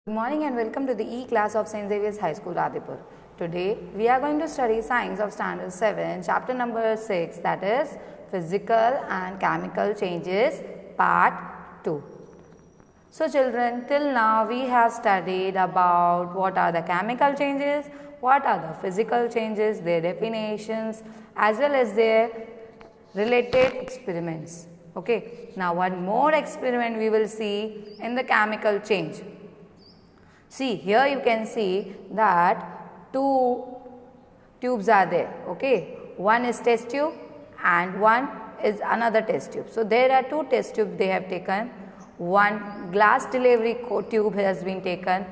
Good morning and welcome to the E class of St. Xavier's High School, Adipur. Today we are going to study Science of Standard 7, chapter number 6, that is Physical and Chemical Changes, part 2. So children, till now we have studied about what are the chemical changes, what are the physical changes, their definitions, as well as their related experiments. Okay, now one more experiment we will see in the chemical change. See, here you can see that two tubes are there. Okay, one is test tube and one is another test tube. So there are two test tubes they have taken. One glass delivery tube has been taken.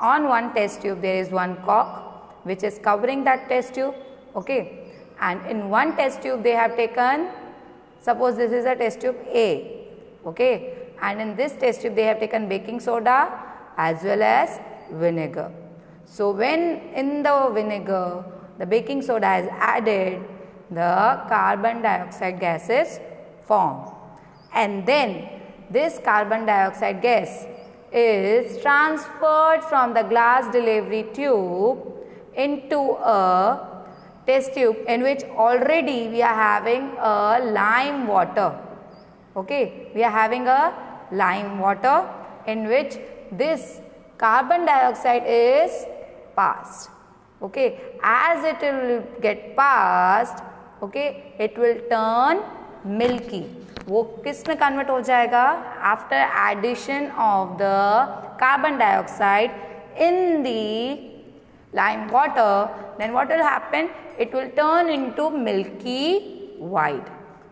On one test tube there is one cork which is covering that test tube. Okay, and in one test tube they have taken, suppose this is a test tube A. Okay, and in this test tube they have taken baking soda as well as vinegar. So when in the vinegar the baking soda is added, the carbon dioxide gas is formed, and then this carbon dioxide gas is transferred from the glass delivery tube into a test tube in which already we are having a lime water. Okay, we are having a lime water in which this carbon dioxide is passed. Okay, as it will get passed, okay, it will turn milky. वो किस में convert हो जाएगा? After addition of the carbon dioxide in the lime water, then what will happen? It will turn into milky white.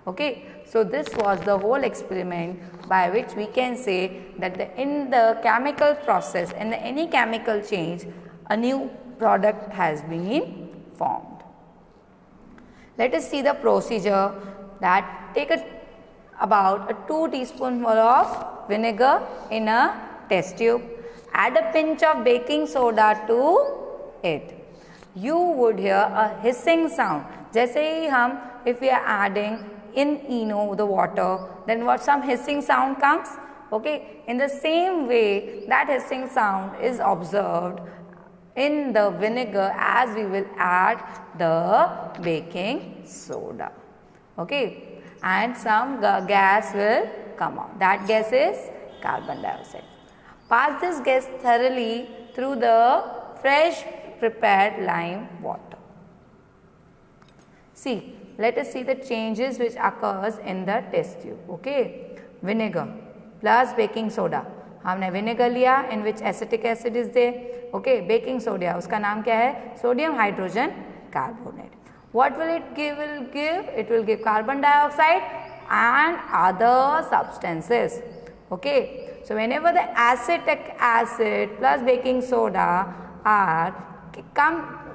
Okay, so this was the whole experiment by which we can say that in the chemical process, in any chemical change, a new product has been formed. Let us see the procedure. That take about a 2 teaspoonful of vinegar in a test tube. Add a pinch of baking soda to it. You would hear a hissing sound. जैसे ही हम, if we are adding in the water, then what some hissing sound comes. Okay, in the same way that hissing sound is observed in the vinegar as we will add the baking soda. Okay, and some gas will come out. That gas is carbon dioxide. Pass this gas thoroughly through the fresh prepared lime water. See, let us see the changes which occurs in the test tube. Okay, vinegar plus baking soda. हमने vinegar लिया in which acetic acid is there. Okay, baking soda उसका नाम क्या है? Sodium hydrogen carbonate. What will it give? It will give carbon dioxide and other substances. Okay, so whenever the acetic acid plus baking soda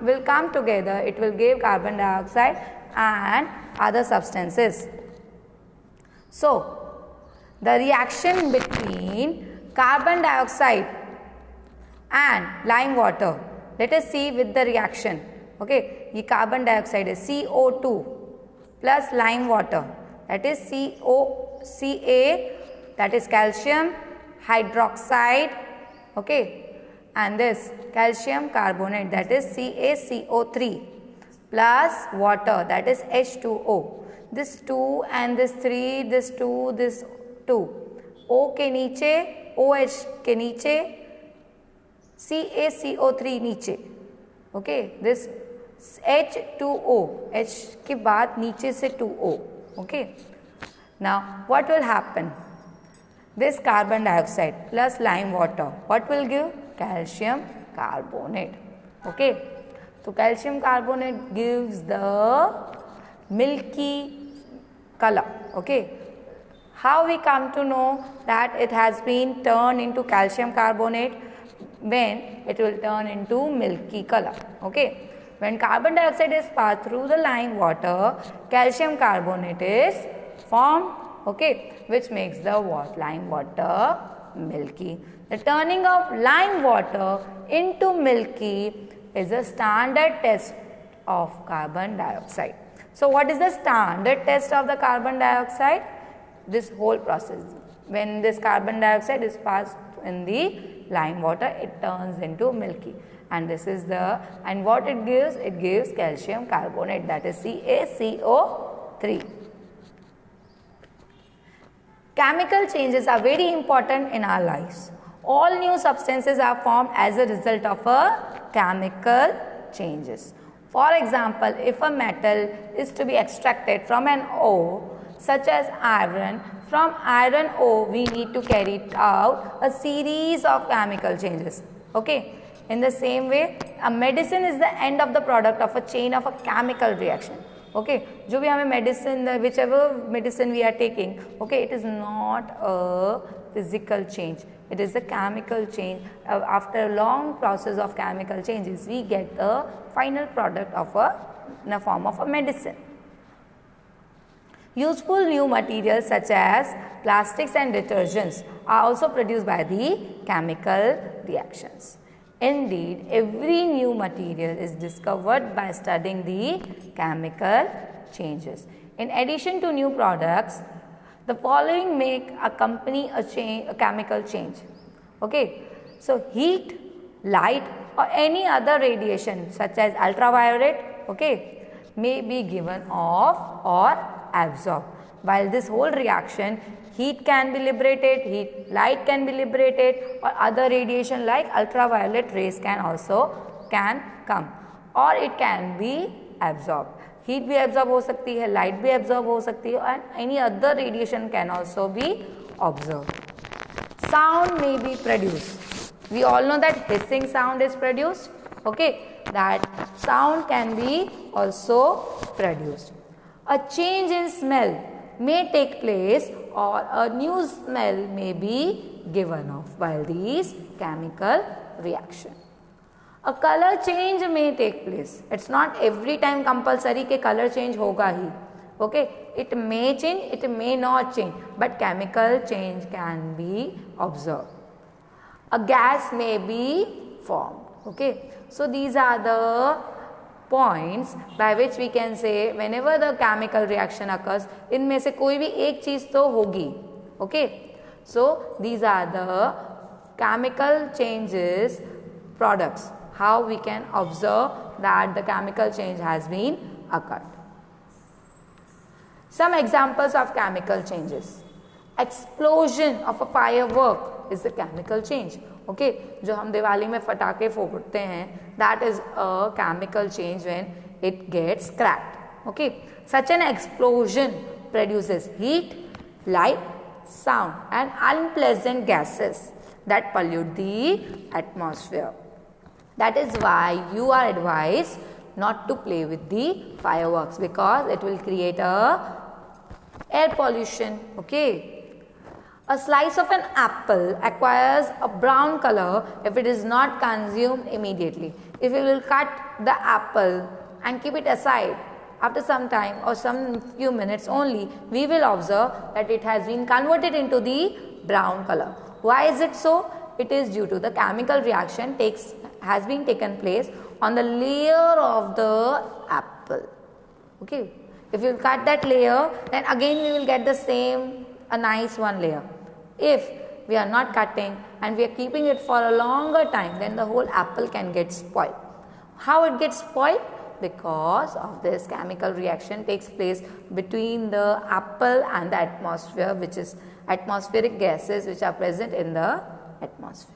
will come together, it will give carbon dioxide and other substances. So the reaction between carbon dioxide and lime water, let us see with the reaction. Okay, ये carbon dioxide is CO2 plus lime water, that is Ca, that is calcium hydroxide. Okay, and this calcium carbonate, that is CaCO3 plus water, that is H2O. This 2 and this 3, this 2, this 2. O के नीचे, OH के नीचे, CaCO3 नीचे. Okay, this H2O, H के बाद नीचे से 2O. Okay, now what will happen? This carbon dioxide plus lime water, what will give? Calcium carbonate. Okay, so calcium carbonate gives the milky color. Okay, how we come to know that it has been turned into calcium carbonate? When it will turn into milky color. Okay, when carbon dioxide is passed through the lime water, calcium carbonate is formed. Okay, which makes the lime water milky. The turning of lime water into milky is a standard test of carbon dioxide. So what is the standard test of the carbon dioxide? This whole process, when this carbon dioxide is passed in the lime water, it turns into milky. And this is and what it gives calcium carbonate, that is CaCO3. Chemical changes are very important in our lives. All new substances are formed as a result of a chemical changes. For example, if a metal is to be extracted from an ore, such as iron, from iron ore we need to carry out a series of chemical changes. Okay. In the same way, a medicine is the end of the product of a chain of a chemical reaction. Okay. जो भी हमें medicine, whichever medicine we are taking, okay, it is not a physical change. It is a chemical change. After a long process of chemical changes, we get the final product of in the form of a medicine. Useful new materials such as plastics and detergents are also produced by the chemical reactions. Indeed, every new material is discovered by studying the chemical changes. In addition to new products, the following make accompany a chemical change. Okay, so heat, light, or any other radiation such as ultraviolet, okay, may be given off or absorbed. While this whole reaction, heat can be liberated, light can be liberated, or other radiation like ultraviolet rays can come, or it can be absorbed. Heat भी absorb हो सकती है, light भी absorb हो सकती है, and any other radiation can also be observed. Sound may be produced. We all know that hissing sound is produced. Okay, that sound can be also produced. A change in smell may take place, or a new smell may be given off while these chemical reaction. A color change may take place. It's not every time compulsory के color change होगा ही. Okay, it may change, it may not change, but chemical change can be observed. A gas may be formed. Okay, so these are the points by which we can say whenever the chemical reaction occurs, इनमें से कोई भी एक चीज तो होगी. Okay, so these are the chemical changes products. How we can observe that the chemical change has been occurred. Some examples of chemical changes. Explosion of a firework is a chemical change. Okay, जो हम दिवाली में फटाके फोड़ते हैं, that is a chemical change when it gets cracked. Okay, such an explosion produces heat, light, sound, and unpleasant gases that pollute the atmosphere. That is why you are advised not to play with the fireworks, because it will create air pollution. Okay. A slice of an apple acquires a brown color if it is not consumed immediately. If we will cut the apple and keep it aside, after some time or some few minutes only, we will observe that it has been converted into the brown color. Why is it so? It is due to the chemical reaction has been taken place on the layer of the apple. Okay, if you cut that layer, then again we will get the same a nice one layer. If we are not cutting and we are keeping it for a longer time, then the whole apple can get spoiled. How it gets spoiled? Because of this chemical reaction takes place between the apple and the atmosphere, which is atmospheric gases which are present in the atmosphere.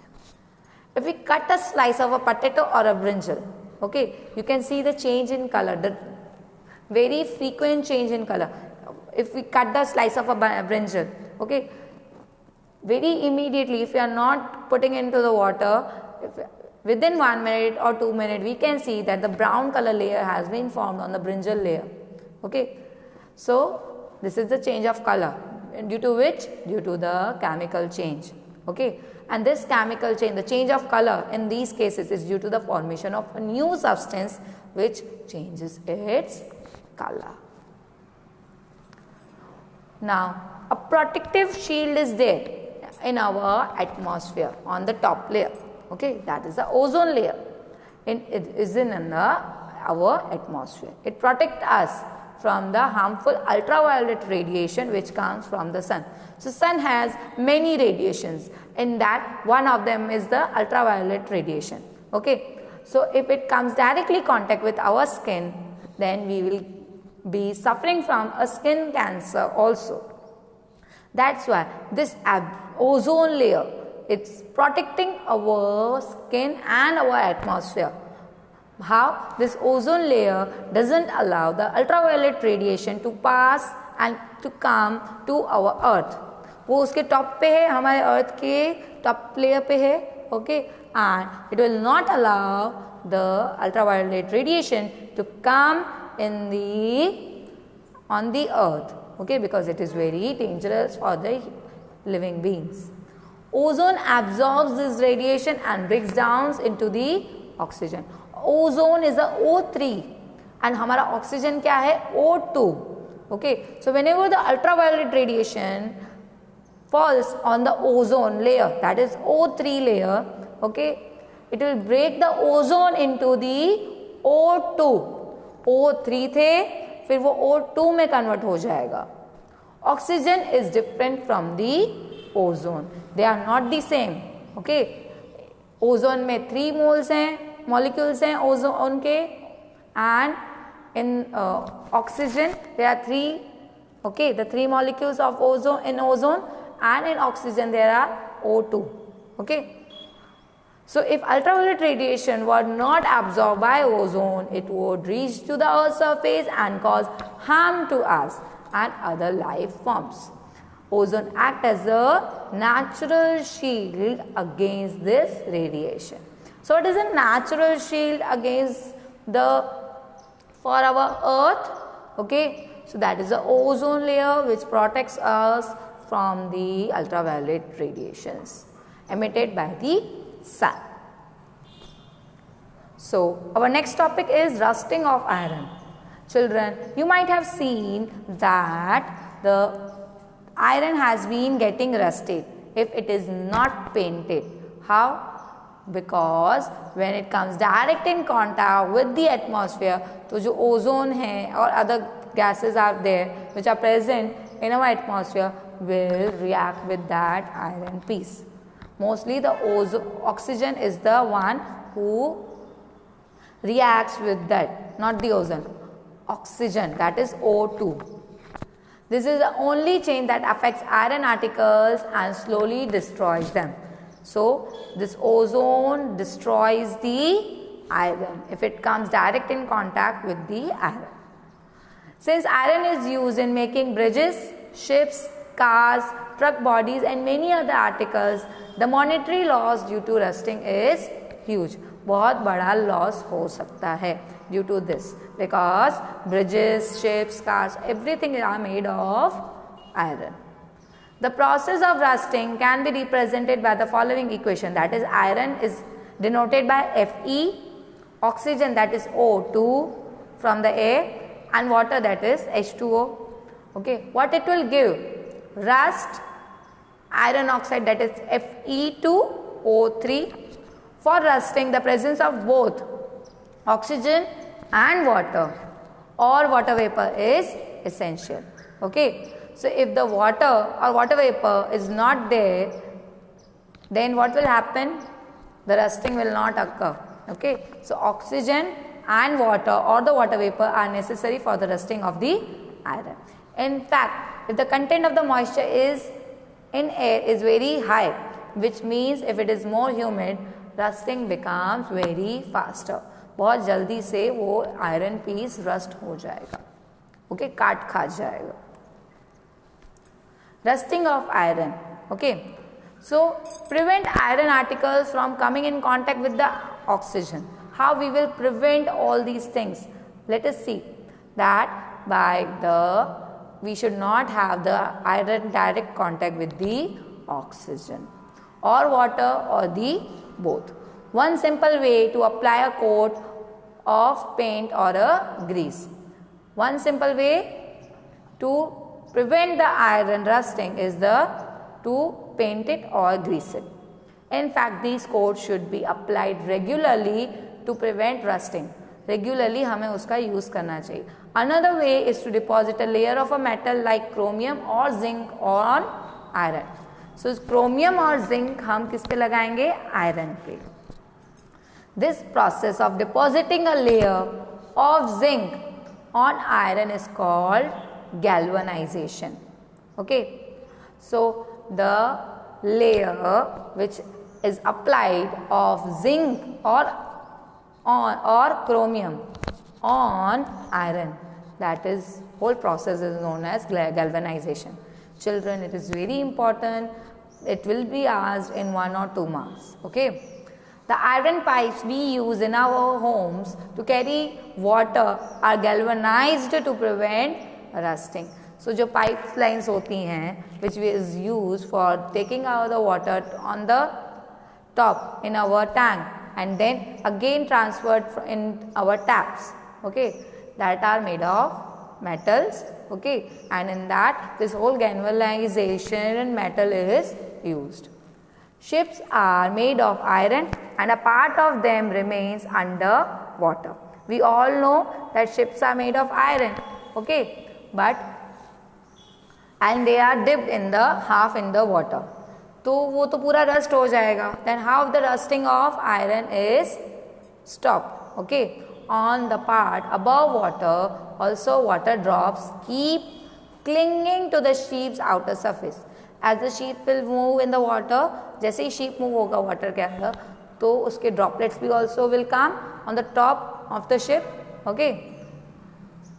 If we cut a slice of a potato or a brinjal, okay, you can see the change in color, the very frequent change in color. If we cut the slice of a brinjal, okay, very immediately, if we are not putting into the water, within 1 minute or 2 minutes, we can see that the brown color layer has been formed on the brinjal layer. Okay, so this is the change of color, due to which? Due to the chemical change. Okay, and this chemical change, the change of color in these cases is due to the formation of a new substance which changes its color. Now, a protective shield is there in our atmosphere on the top layer. Okay, that is the ozone layer. It is in our atmosphere. It protects us from the harmful ultraviolet radiation which comes from the sun. So sun has many radiations, in that one of them is the ultraviolet radiation. Okay, so if it comes directly contact with our skin, then we will be suffering from a skin cancer also. That's why this ozone layer, it's protecting our skin and our atmosphere. How? This ozone layer doesn't allow the ultraviolet radiation to pass and to come to our earth. वो उसके top पे है, हमारे अर्थ के top layer पे है. Okay, and it will not allow the ultraviolet radiation to come on the earth. Okay, because it is very dangerous for the living beings. Ozone absorbs this radiation and breaks down into the oxygen. Ozone is a O3 and हमारा oxygen क्या है? O2. Okay, so whenever the ultraviolet radiation falls on the ozone layer, that is O3 layer, okay, it will break the ozone into the O2. O3 थे, फिर वो O2 में convert हो जाएगा. Oxygen is different from the ozone. They are not the same. Okay, ozone में 3 moles हैं, molecules हैं ozone के, and in oxygen there are 3. Okay, the 3 molecules of ozone in ozone, and in oxygen there are O2. Okay, so if ultraviolet radiation were not absorbed by ozone, it would reach to the earth's surface and cause harm to us and other life forms. Ozone acts as a natural shield against this radiation. So it is a natural shield against for our earth. Okay, so that is the ozone layer which protects us from the ultraviolet radiations emitted by the sun. So our next topic is rusting of iron. Children, you might have seen that the iron has been getting rusted if it is not painted. How? Because when it comes direct in contact with the atmosphere, तो जो ozone है और other gases are there which are present in our atmosphere will react with that iron piece. Mostly the oxygen is the one who reacts with that, not the ozone. Oxygen, that is O2. This is the only chain that affects iron particles and slowly destroys them. So this ozone destroys the iron if it comes direct in contact with the iron. Since iron is used in making bridges, ships, cars, truck bodies and many other articles, the monetary loss due to rusting is huge. बहुत बड़ा loss हो सकता है due to this, because bridges, ships, cars, everything are made of iron. The process of rusting can be represented by the following equation, that is iron is denoted by Fe, oxygen that is O2 from the air, and water that is H2O. Okay, what it will give? Rust, iron oxide that is Fe2O3. For rusting, the presence of both oxygen and water or water vapor is essential. Okay, so if the water or water vapor is not there, then what will happen? The rusting will not occur. Okay, so oxygen and water or the water vapor are necessary for the rusting of the iron. In fact, if the content of the moisture in air is very high, which means if it is more humid, rusting becomes very faster. बहुत जल्दी से वो iron piece rust हो जाएगा. Okay, काट खा जाएगा. Rusting of iron. Okay, so prevent iron particles from coming in contact with the oxygen. How we will prevent all these things? Let us see that we should not have the iron direct contact with the oxygen or water or the both. One simple way to apply a coat of paint or a grease. One simple way to prevent the iron rusting is to paint it or grease it. In fact, these coats should be applied regularly to prevent rusting. Regularly हमें उसका use करना चाहिए. Another way is to deposit a layer of a metal like chromium और zinc on iron. So chromium और zinc हम किस पे लगाएंगे? आयरन पे. This process of depositing a layer of zinc on iron is called galvanization. Okay, so the layer which is applied of zinc or chromium on iron, that is whole process is known as galvanization. Children, it is very important. It will be asked in 1 or 2 marks. Okay. The iron pipes we use in our homes to carry water are galvanized to prevent rusting. So जो pipelines होती हैं which is used for taking out the water on the top in our tank and then again transferred in our taps, okay, that are made of metals, okay, and in that this whole galvanization metal is used. Ships are made of iron and a part of them remains under water. We all know that ships are made of iron, okay, but and they are dipped in the half in the water. तो वो तो पूरा rust हो जाएगा. Then how the rusting of iron is stopped, okay. On the part above water also water drops keep clinging to the ship's outer surface. As the ship will move in the water, जैसे ही ship move होगा water के अंदर तो उसके droplets भी also will come on the top of the ship, okay.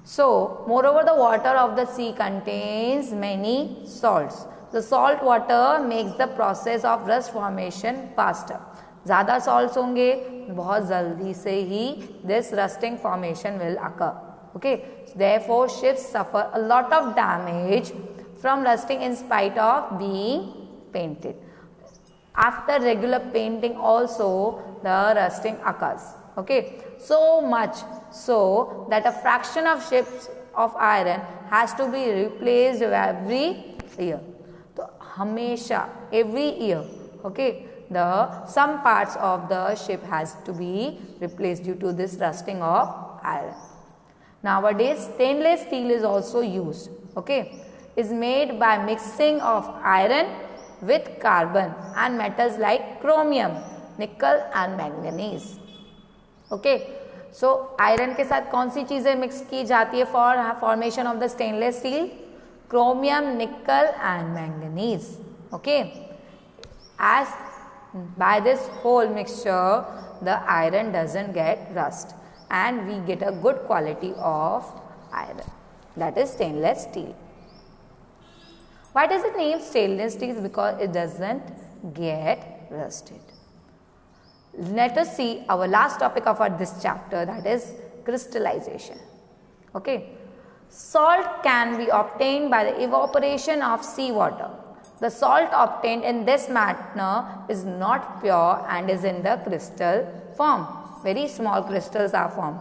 So moreover the water of the sea contains many salts. The salt water makes the process of rust formation faster. ज़्यादा salts होंगे बहुत जल्दी से ही this rusting formation will occur, okay. Therefore ships suffer a lot of damage from rusting in spite of being painted. After regular painting also the rusting occurs, okay. So much so that a fraction of ships of iron has to be replaced every year. तो हमेशा every year, okay, the some parts of the ship has to be replaced due to this rusting of iron. Nowadays stainless steel is also used, okay, is made by mixing of iron with carbon and metals like chromium, nickel and manganese, okay. So iron के साथ कौन सी चीजें mix की जाती है for formation of the stainless steel? Chromium, nickel and manganese, okay. As by this whole mixture the iron doesn't get rust and we get a good quality of iron, that is stainless steel. Why does it name stainless steel? Because it doesn't get rusted. Let us see our last topic of this chapter, that is crystallization, okay. Salt can be obtained by the evaporation of seawater. The salt obtained in this manner is not pure and is in the crystal form. Very small crystals are formed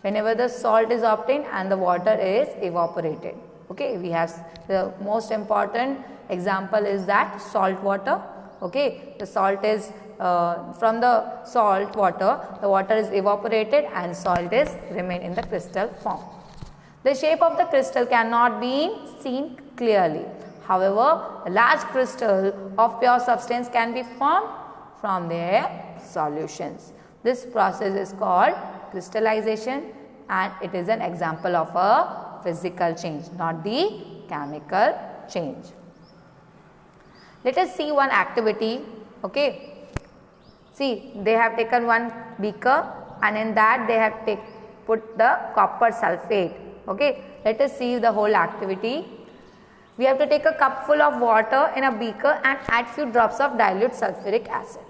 whenever the salt is obtained and the water is evaporated, okay. We have the most important example is that salt water, okay. The salt is from the salt water, the water is evaporated and salt is remain in the crystal form. The shape of the crystal cannot be seen clearly. However, a large crystal of pure substance can be formed from their solutions. This process is called crystallization and it is an example of a physical change, not the chemical change. Let us see one activity, okay. See, they have taken one beaker and in that they have put the copper sulfate, okay. Let us see the whole activity. We have to take a cup full of water in a beaker and add few drops of dilute sulfuric acid.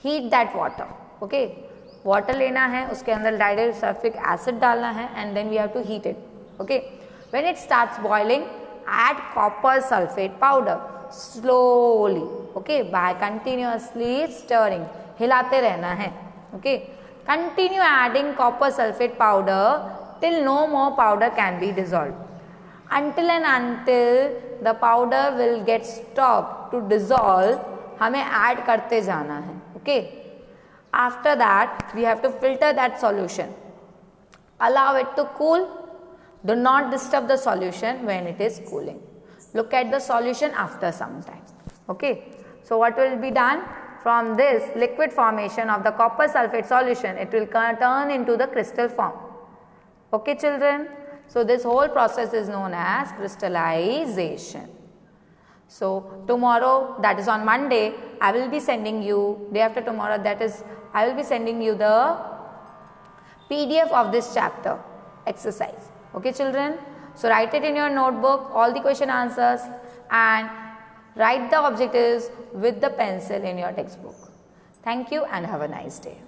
Heat that water, okay. Water लेना है, उसके अंदर dilute sulfuric acid डालना है and then we have to heat it, okay. When it starts boiling, add copper sulfate powder slowly, okay, by continuously stirring. हिलाते रहना है, okay. Continue adding copper sulfate powder till no more powder can be dissolved. Until and until the powder will get stopped to dissolve, हमें add करते जाना है, okay. After that, we have to filter that solution, Allow it to cool. Do not disturb the solution when it is cooling. Look at the solution after some time. Okay. So what will be done? From this liquid formation of the copper sulfate solution, it will turn into the crystal form. Okay children. So this whole process is known as crystallization. So tomorrow, that is on Monday, I will be sending you, day after tomorrow, that is, I will be sending you the PDF of this chapter exercise. Okay children. So write it in your notebook, all the question answers, and write the objectives with the pencil in your textbook. Thank you and have a nice day.